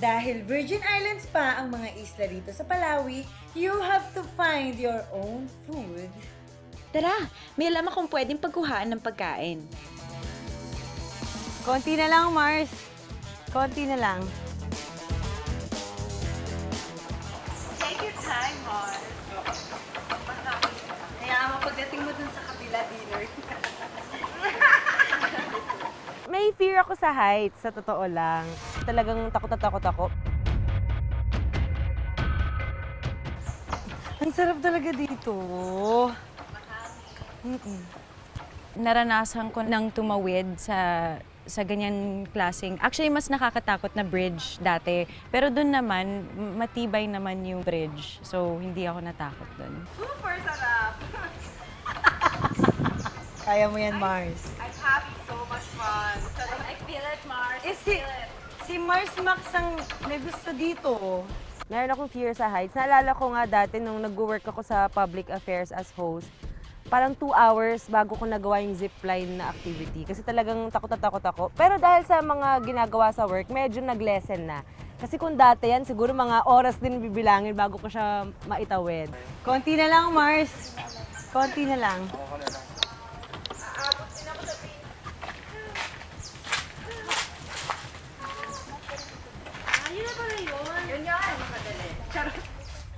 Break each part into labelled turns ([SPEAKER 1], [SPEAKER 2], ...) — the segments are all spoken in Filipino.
[SPEAKER 1] dahil Virgin Islands pa ang mga isla rito sa Palawi, you have to find your own food.
[SPEAKER 2] Tara, may alam akong pwedeng pagkuhaan ng pagkain.
[SPEAKER 3] Konti na lang, Mars. Konti na lang.
[SPEAKER 1] Take your time, Mars. Kaya pagdating mo dun sa kabila dinner.
[SPEAKER 3] May fear ako sa heights, sa totoo lang. Talagang takot na takot ako. Ang sarap talaga dito.
[SPEAKER 2] Naranasan ko nang tumawid sa ganyan klaseng. Actually, mas nakakatakot na bridge dati. Pero doon naman, matibay naman yung bridge. So, hindi ako natakot doon.
[SPEAKER 1] Super sarap!
[SPEAKER 3] Kaya mo yan, Mars.
[SPEAKER 1] I'm having so much fun. I feel it, Mars.
[SPEAKER 3] Si Mars Max ang may gusto dito. Meron akong fear sa heights. Naalala ko nga dati nung nag-work ako sa public affairs as host, parang 2 hours bago ko nagawa yung zipline na activity. Kasi talagang takot na takot ako. Pero dahil sa mga ginagawa sa work, medyo nag-lessen na. Kasi kung dati yan, siguro mga oras din bibilangin bago ko siya maitawid. Konti na lang, Mars. Konti na lang.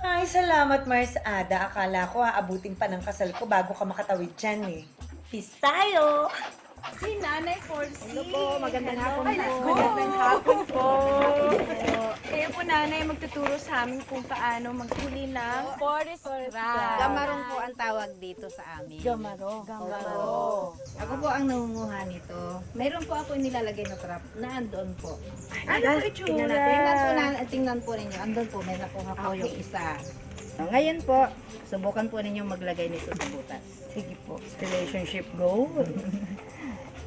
[SPEAKER 1] Ay, salamat, Mars Ada. Akala ko aabutin pa ng kasal ko bago ka makatawid dyan eh. Peace tayo!
[SPEAKER 4] Si Nanay Forcy.
[SPEAKER 5] Hello po, magandang hapon
[SPEAKER 4] Ay,
[SPEAKER 5] po.
[SPEAKER 4] let's go. Magandang hapon po. Kayo po, Nanay, magtuturo sa amin kung paano maghuli ng forest crab.
[SPEAKER 5] Gamarong po ang tawag dito sa amin.
[SPEAKER 4] Gamaro.
[SPEAKER 5] Ako po ang nangunguha nito. Mayroon po ako nilalagay na trap na andon po.
[SPEAKER 4] Ano po itsura?
[SPEAKER 5] Tingnan po ninyo. Andon po, may nakuha po yung isa. So, ngayon po, subukan po ninyo maglagay nito sa butas. Sige po. Relationship go.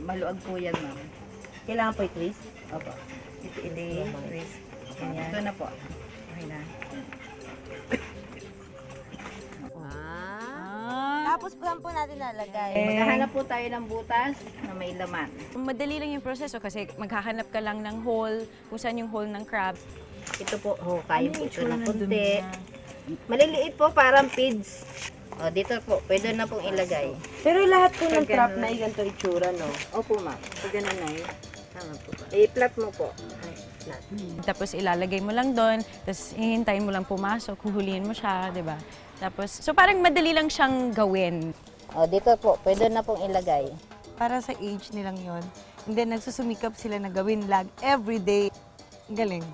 [SPEAKER 5] Maluag po yan, ma'am.
[SPEAKER 3] Kailangan po i-twist?
[SPEAKER 5] Opo.
[SPEAKER 3] Twist.
[SPEAKER 5] Ganyan. Ito na po. Okay na.
[SPEAKER 3] Tapos saan po natin nalagay?
[SPEAKER 5] Maghahanap po tayo ng butas na may laman.
[SPEAKER 2] Madali lang yung proseso kasi maghahanap ka lang ng hole, kung saan yung hole ng crab.
[SPEAKER 5] Ito po, kaya po ito ng kunti. Maliliit po, parang pids. O, dito po, pwede na pong ilagay.
[SPEAKER 3] Pero lahat po ng trap na ganito itsura, no?
[SPEAKER 5] Opo, ma'am. Pag ganun na tama po ba? I-flat mo po. Ay, flat.
[SPEAKER 2] Tapos ilalagay mo lang doon, tapos hihintayin mo lang pumasok, huhulihin mo siya, di ba? Tapos, so parang madali lang siyang gawin.
[SPEAKER 5] O, dito po, pwede na pong ilagay.
[SPEAKER 3] Para sa age nilang yon. And then nagsusumikap sila na gawin lag every day. Ang galing.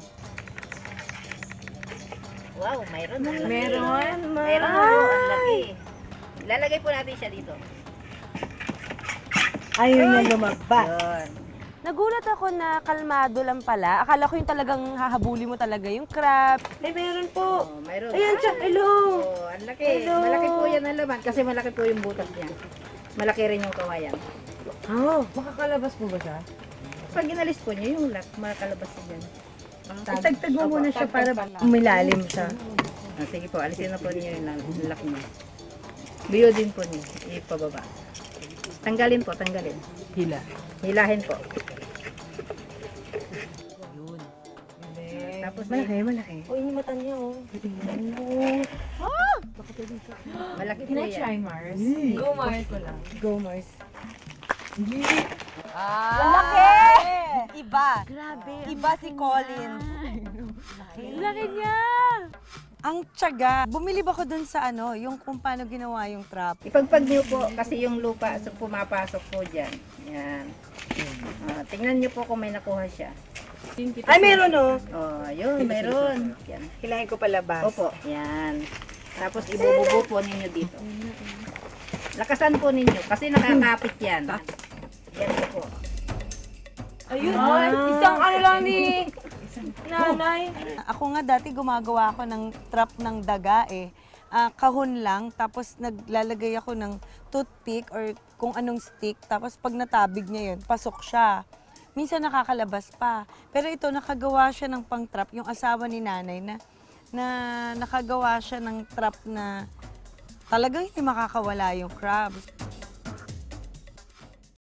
[SPEAKER 5] Wow, mayroon. Ang laki.
[SPEAKER 4] Meron, ma'am.
[SPEAKER 5] Mayroon po, ang laki. Lalagay po natin siya dito.
[SPEAKER 3] Ayaw niya lumagpas.
[SPEAKER 5] Yun.
[SPEAKER 3] Nagulat ako na kalmado lang pala. Akala ko yung talagang hahabuli mo talaga yung crab. Ay, meron po.
[SPEAKER 5] Oh, mayroon.
[SPEAKER 3] Ayan, Chuck, hello.
[SPEAKER 5] Oh, ang laki. Malaki po yan ang laman kasi malaki po yung butas niya. Malaki rin yung kawayan.
[SPEAKER 3] Oh, makakalabas po ba siya?
[SPEAKER 5] Pag ginalis po niyo, yung makakalabas niya dyan.
[SPEAKER 3] Itagtag mo muna siya para umilalim siya.
[SPEAKER 5] Sige po, alisin na po niyo yung lock niya. Biyo din po niyo, ipababa. Tanggalin po, tanggalin.
[SPEAKER 3] Hila.
[SPEAKER 5] Hilahin po.
[SPEAKER 3] Yun.
[SPEAKER 5] Tapos
[SPEAKER 3] Malaki. O, yung mata niya, oh.
[SPEAKER 5] malaki po yan.
[SPEAKER 4] Mars?
[SPEAKER 3] Go, Mars. Go, Mars.
[SPEAKER 4] Malaki!
[SPEAKER 3] Iba.
[SPEAKER 4] Grabe.
[SPEAKER 3] Iba si Collins. Laki niya. Ang tiyaga. Bumili ba ko dun sa ano, yung kung paano ginawa yung trap?
[SPEAKER 5] Ipagpag niyo po kasi yung lupa so pumapasok po dyan. Yan. Tingnan niyo po kung may nakuha siya.
[SPEAKER 3] Ay, meron, oh.
[SPEAKER 5] Oh, yun, meron. Yan.
[SPEAKER 3] Hilahin ko palabas.
[SPEAKER 5] Opo, yan. Tapos ibububo po ninyo dito. Lakasan po ninyo kasi nakakapit yan. Yan po.
[SPEAKER 4] Ayun, isang ano lang ni Nanay.
[SPEAKER 3] Ako nga dati gumagawa ako ng trap ng daga eh. Kahon lang, tapos naglalagay ako ng toothpick or kung anong stick, tapos pag natabig niya yun, pasok siya. Minsan nakakalabas pa. Pero ito, nakagawa siya ng pang-trap, yung asawa ni Nanay na nakagawa siya ng trap na talagang hindi makakawala yung crabs.